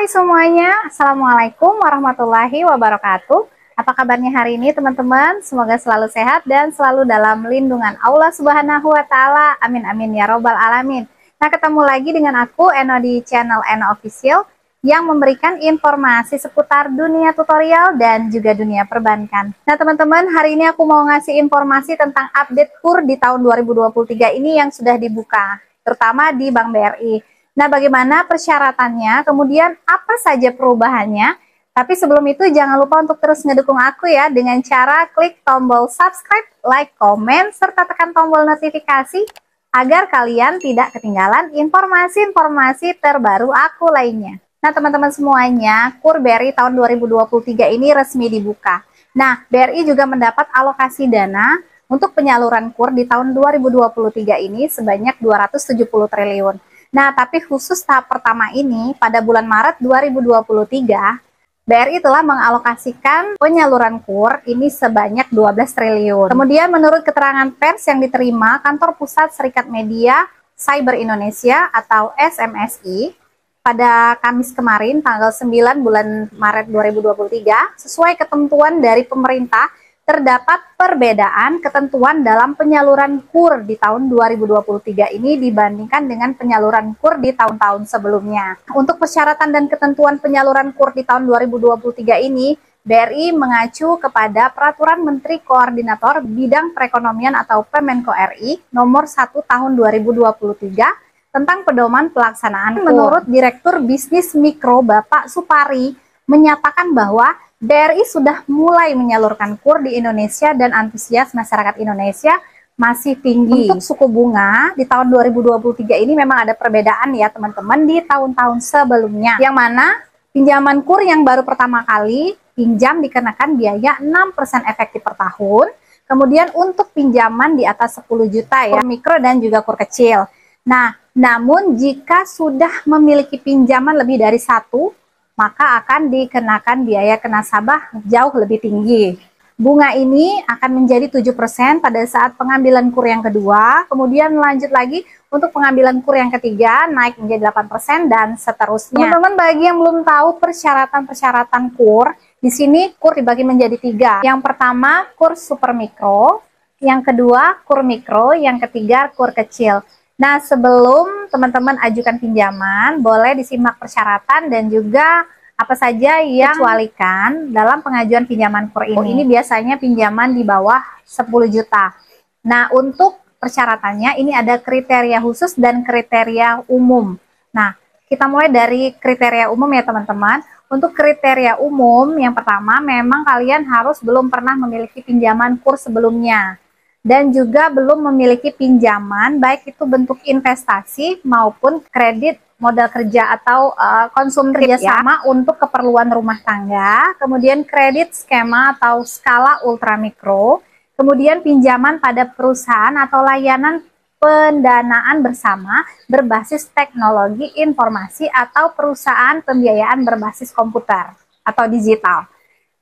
Hai semuanya, Assalamualaikum warahmatullahi wabarakatuh. Apa kabarnya hari ini teman-teman? Semoga selalu sehat dan selalu dalam lindungan Allah Subhanahu wa Ta'ala. Amin amin ya robbal alamin. Nah, ketemu lagi dengan aku Eno di channel Eno Official yang memberikan informasi seputar dunia tutorial dan juga dunia perbankan. Nah teman-teman, hari ini aku mau ngasih informasi tentang update KUR di tahun 2023 ini yang sudah dibuka, terutama di Bank BRI. Nah, bagaimana persyaratannya, kemudian apa saja perubahannya. Tapi sebelum itu jangan lupa untuk terus ngedukung aku ya dengan cara klik tombol subscribe, like, komen, serta tekan tombol notifikasi agar kalian tidak ketinggalan informasi-informasi terbaru aku lainnya. Nah, teman-teman semuanya, KUR BRI tahun 2023 ini resmi dibuka. Nah, BRI juga mendapat alokasi dana untuk penyaluran KUR di tahun 2023 ini sebanyak 270 triliun. Nah, tapi khusus tahap pertama ini, pada bulan Maret 2023, BRI telah mengalokasikan penyaluran KUR ini sebanyak 12 triliun. Kemudian menurut keterangan pers yang diterima Kantor Pusat Serikat Media Cyber Indonesia atau SMSI, pada Kamis kemarin, tanggal 9 bulan Maret 2023, sesuai ketentuan dari pemerintah, terdapat perbedaan ketentuan dalam penyaluran KUR di tahun 2023 ini dibandingkan dengan penyaluran KUR di tahun-tahun sebelumnya. Untuk persyaratan dan ketentuan penyaluran KUR di tahun 2023 ini, BRI mengacu kepada Peraturan Menteri Koordinator Bidang Perekonomian atau Pemenko RI nomor 1 tahun 2023 tentang pedoman pelaksanaan KUR. Menurut Direktur Bisnis Mikro Bapak Supari menyatakan bahwa BRI sudah mulai menyalurkan KUR di Indonesia dan antusias masyarakat Indonesia masih tinggi. Untuk suku bunga di tahun 2023 ini memang ada perbedaan ya teman-teman di tahun-tahun sebelumnya. Yang mana pinjaman KUR yang baru pertama kali pinjam dikenakan biaya 6% efektif per tahun. Kemudian untuk pinjaman di atas 10 juta ya, KUR mikro dan juga KUR kecil. Nah, namun jika sudah memiliki pinjaman lebih dari satu, maka akan dikenakan biaya ke nasabah jauh lebih tinggi. Bunga ini akan menjadi 7% pada saat pengambilan KUR yang kedua, kemudian lanjut lagi untuk pengambilan KUR yang ketiga naik menjadi 8% dan seterusnya. Teman-teman, bagi yang belum tahu persyaratan-persyaratan KUR, di sini KUR dibagi menjadi 3. Yang pertama KUR super mikro, yang kedua KUR mikro, yang ketiga KUR kecil. Nah, sebelum teman-teman ajukan pinjaman, boleh disimak persyaratan dan juga apa saja yang dikecualikan dalam pengajuan pinjaman KUR ini. Ini biasanya pinjaman di bawah 10 juta. Nah, untuk persyaratannya ini ada kriteria khusus dan kriteria umum. Nah, kita mulai dari kriteria umum ya teman-teman. Untuk kriteria umum, yang pertama memang kalian harus belum pernah memiliki pinjaman KUR sebelumnya. Dan juga belum memiliki pinjaman, baik itu bentuk investasi maupun kredit modal kerja atau konsumsi kerjasama untuk keperluan rumah tangga, kemudian kredit skema atau skala ultramikro, kemudian pinjaman pada perusahaan atau layanan pendanaan bersama berbasis teknologi informasi atau perusahaan pembiayaan berbasis komputer atau digital.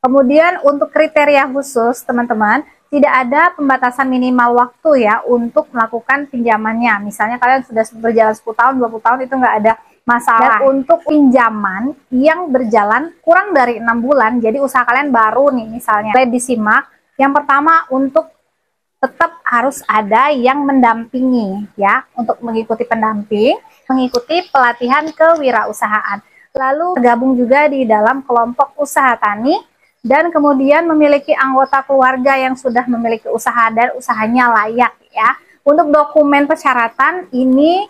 Kemudian untuk kriteria khusus teman-teman, tidak ada pembatasan minimal waktu ya untuk melakukan pinjamannya. Misalnya kalian sudah berjalan 10 tahun, 20 tahun itu nggak ada masalah. Dan untuk pinjaman yang berjalan kurang dari 6 bulan, jadi usaha kalian baru nih misalnya, boleh disimak. Yang pertama, untuk tetap harus ada yang mendampingi ya, untuk mengikuti pendamping, mengikuti pelatihan kewirausahaan. Lalu tergabung juga di dalam kelompok usaha tani, dan kemudian memiliki anggota keluarga yang sudah memiliki usaha dan usahanya layak ya. Untuk dokumen persyaratan ini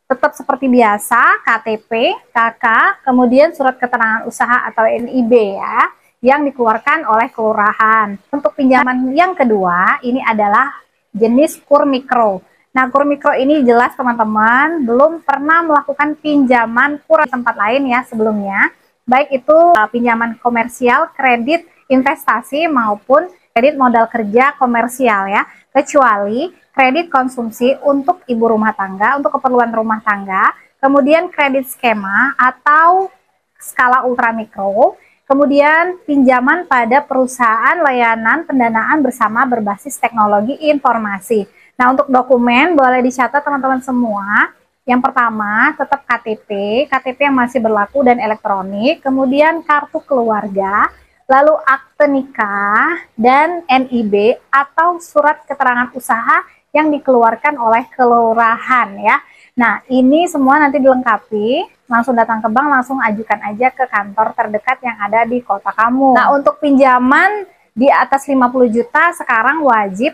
tetap seperti biasa, KTP, KK, kemudian surat keterangan usaha atau NIB ya, yang dikeluarkan oleh kelurahan. Untuk pinjaman yang kedua, ini adalah jenis KUR mikro. Nah, KUR mikro ini jelas teman-teman belum pernah melakukan pinjaman KUR di tempat lain ya sebelumnya. Baik itu pinjaman komersial, kredit investasi maupun kredit modal kerja komersial ya, kecuali kredit konsumsi untuk ibu rumah tangga, untuk keperluan rumah tangga, kemudian kredit skema atau skala ultramikro, kemudian pinjaman pada perusahaan layanan pendanaan bersama berbasis teknologi informasi. Nah, untuk dokumen boleh dicatat teman-teman semua. Yang pertama, tetap KTP yang masih berlaku dan elektronik, kemudian kartu keluarga, lalu akte nikah, dan NIB atau surat keterangan usaha yang dikeluarkan oleh kelurahan ya. Nah, ini semua nanti dilengkapi, langsung datang ke bank, langsung ajukan aja ke kantor terdekat yang ada di kota kamu. Nah, untuk pinjaman di atas 50 juta sekarang wajib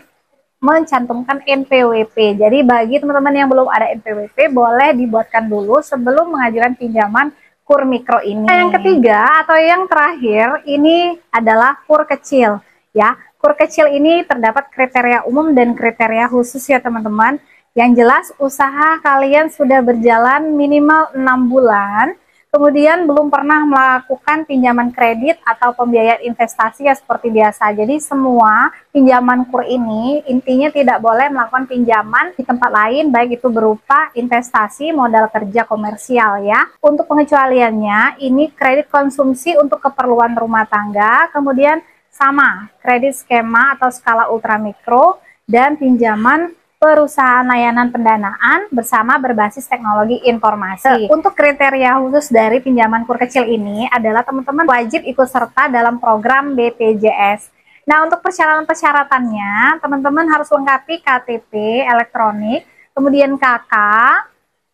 mencantumkan NPWP. Jadi bagi teman-teman yang belum ada NPWP, boleh dibuatkan dulu sebelum mengajukan pinjaman KUR mikro ini. Nah, yang ketiga atau yang terakhir ini adalah KUR kecil ya. KUR kecil ini terdapat kriteria umum dan kriteria khusus ya teman-teman. Yang jelas usaha kalian sudah berjalan minimal 6 bulan. Kemudian belum pernah melakukan pinjaman kredit atau pembiayaan investasi ya seperti biasa. Jadi semua pinjaman KUR ini intinya tidak boleh melakukan pinjaman di tempat lain, baik itu berupa investasi, modal kerja komersial ya. Untuk pengecualiannya ini kredit konsumsi untuk keperluan rumah tangga, kemudian sama kredit skema atau skala ultramikro, dan pinjaman perusahaan layanan pendanaan bersama berbasis teknologi informasi. Untuk kriteria khusus dari pinjaman KUR kecil ini adalah teman-teman wajib ikut serta dalam program BPJS. Nah, untuk persyaratan-persyaratannya, teman-teman harus lengkapi KTP elektronik, kemudian KK,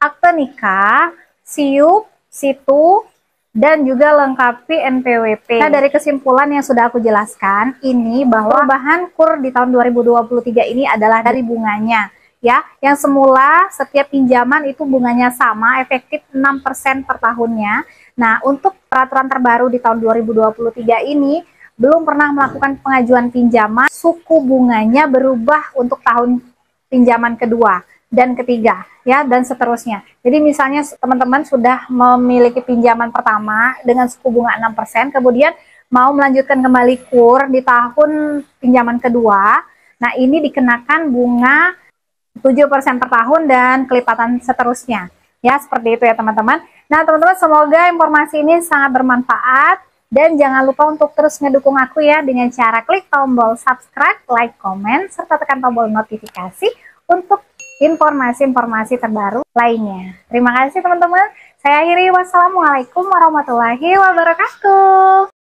akte nikah, SIUP, SITU, dan juga lengkapi NPWP. Nah, dari kesimpulan yang sudah aku jelaskan ini bahwa perubahan KUR di tahun 2023 ini adalah dari bunganya ya, yang semula setiap pinjaman itu bunganya sama, efektif 6% per tahunnya. Nah, untuk peraturan terbaru di tahun 2023 ini belum pernah melakukan pengajuan pinjaman, suku bunganya berubah untuk tahun pinjaman kedua dan ketiga ya, dan seterusnya. Jadi misalnya teman-teman sudah memiliki pinjaman pertama dengan suku bunga 6%, kemudian mau melanjutkan kembali KUR di tahun pinjaman kedua, nah ini dikenakan bunga 7% per tahun dan kelipatan seterusnya ya, seperti itu ya teman-teman. Nah teman-teman, semoga informasi ini sangat bermanfaat, dan jangan lupa untuk terus ngedukung aku ya dengan cara klik tombol subscribe, like, komen, serta tekan tombol notifikasi untuk informasi-informasi terbaru lainnya. Terima kasih teman-teman. Saya akhiri, wassalamualaikum warahmatullahi wabarakatuh.